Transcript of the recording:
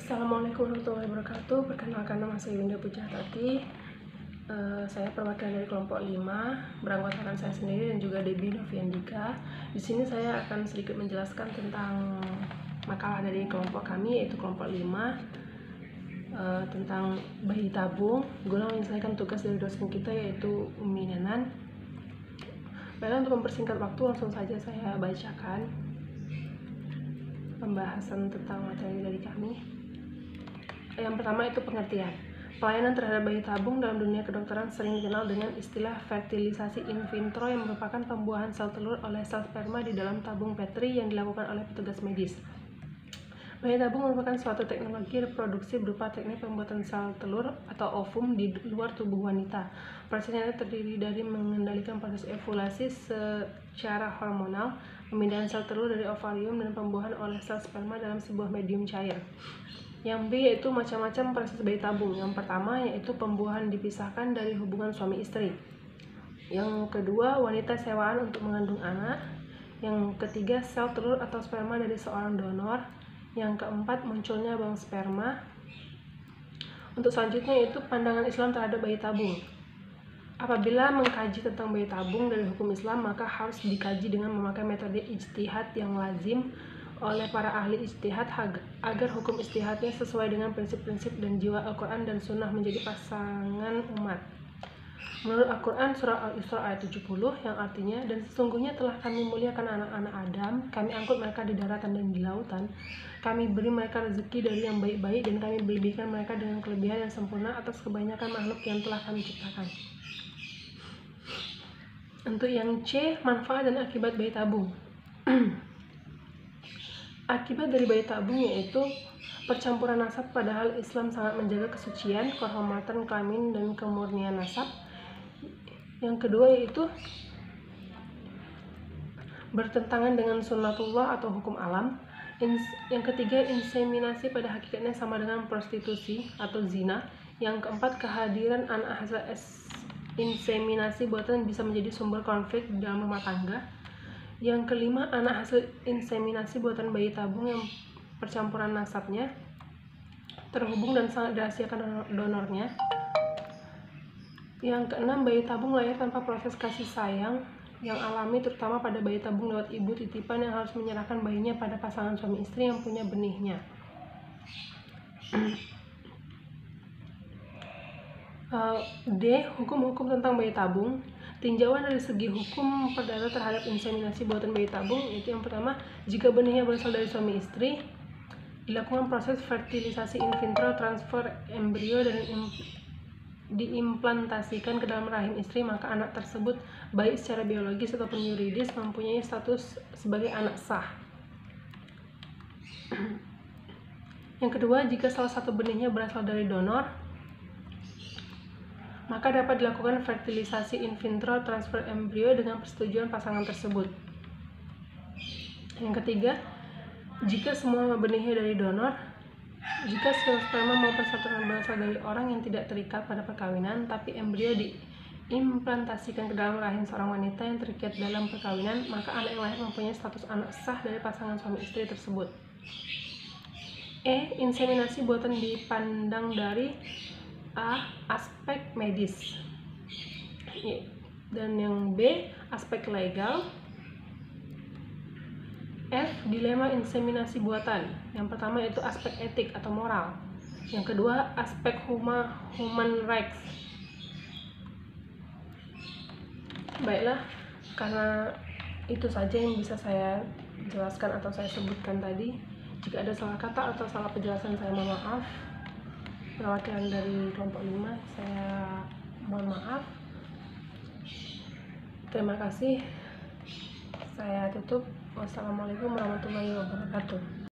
Assalamualaikum warahmatullahi wabarakatuh. Perkenalkan, nama saya Winda Pujahtati. Saya perwakilan dari kelompok 5, beranggotakan saya sendiri dan juga Debbie Noviandika. Di sini saya akan sedikit menjelaskan tentang makalah dari kelompok kami, yaitu kelompok 5, tentang bayi tabung guna menyelesaikan tugas dari dosen kita, yaitu Umi Nenan. Baiklah, untuk mempersingkat waktu, langsung saja saya bacakan pembahasan tentang materi dari kami. Yang pertama itu pengertian. Pelayanan terhadap bayi tabung dalam dunia kedokteran sering dikenal dengan istilah fertilisasi in vitro, yang merupakan pembuahan sel telur oleh sel sperma di dalam tabung Petri yang dilakukan oleh petugas medis. Bayi tabung merupakan suatu teknologi reproduksi berupa teknik pembuatan sel telur atau ovum di luar tubuh wanita. Prosesnya terdiri dari mengendalikan proses ovulasi secara hormonal, pemindahan sel telur dari ovarium, dan pembuahan oleh sel sperma dalam sebuah medium cair. Yang B yaitu macam-macam proses bayi tabung. Yang pertama yaitu pembuahan dipisahkan dari hubungan suami istri. Yang kedua, wanita sewaan untuk mengandung anak. Yang ketiga, sel telur atau sperma dari seorang donor. Yang keempat, munculnya bank sperma. Untuk selanjutnya yaitu pandangan Islam terhadap bayi tabung. Apabila mengkaji tentang bayi tabung dari hukum Islam, maka harus dikaji dengan memakai metode ijtihad yang lazim oleh para ahli ijtihad agar hukum ijtihadnya sesuai dengan prinsip-prinsip dan jiwa Al-Quran dan Sunnah menjadi pasangan umat. Menurut Al-Quran, surah Al-Isra ayat 70, yang artinya, dan sesungguhnya telah kami muliakan anak-anak Adam, kami angkut mereka di daratan dan di lautan, kami beri mereka rezeki dari yang baik-baik, dan kami berlebihkan mereka dengan kelebihan yang sempurna atas kebanyakan makhluk yang telah kami ciptakan. Untuk yang C, manfaat dan akibat bayi tabung. Akibat dari bayi tabung yaitu percampuran nasab, padahal Islam sangat menjaga kesucian, kehormatan kelamin, dan kemurnian nasab. Yang kedua yaitu bertentangan dengan sunnatullah atau hukum alam. Yang ketiga, inseminasi pada hakikatnya sama dengan prostitusi atau zina. Yang keempat, kehadiran anak hasil inseminasi buatan bisa menjadi sumber konflik dalam rumah tangga. Yang kelima, anak hasil inseminasi buatan bayi tabung yang percampuran nasabnya terhubung dan sangat dirahasiakan donornya. Yang keenam, bayi tabung lahir tanpa proses kasih sayang yang alami, terutama pada bayi tabung lewat ibu titipan yang harus menyerahkan bayinya pada pasangan suami istri yang punya benihnya. D. Hukum-hukum tentang bayi tabung. Tinjauan dari segi hukum perdata terhadap inseminasi buatan bayi tabung, yaitu yang pertama, jika benihnya berasal dari suami istri, dilakukan proses fertilisasi in vitro, transfer embrio, dan diimplantasikan ke dalam rahim istri, maka anak tersebut baik secara biologis ataupun yuridis mempunyai status sebagai anak sah. Yang kedua, jika salah satu benihnya berasal dari donor, maka dapat dilakukan fertilisasi in vitro, transfer embrio dengan persetujuan pasangan tersebut. Yang ketiga, jika semua benihnya dari donor, jika sperma maupun sel telur berasal dari orang yang tidak terikat pada perkawinan, tapi embrio diimplantasikan ke dalam rahim seorang wanita yang terikat dalam perkawinan, maka anak yang lahir mempunyai status anak sah dari pasangan suami istri tersebut. E. Inseminasi buatan dipandang dari A. Aspek medis, dan yang B. Aspek legal. F. Dilema inseminasi buatan. Yang pertama yaitu aspek etik atau moral. Yang kedua, aspek human rights. Baiklah, karena itu saja yang bisa saya jelaskan atau saya sebutkan tadi. Jika ada salah kata atau salah penjelasan, saya mohon maaf. Perwakilan dari kelompok 5, saya mohon maaf. Terima kasih. Saya tutup. Wassalamualaikum warahmatullahi wabarakatuh.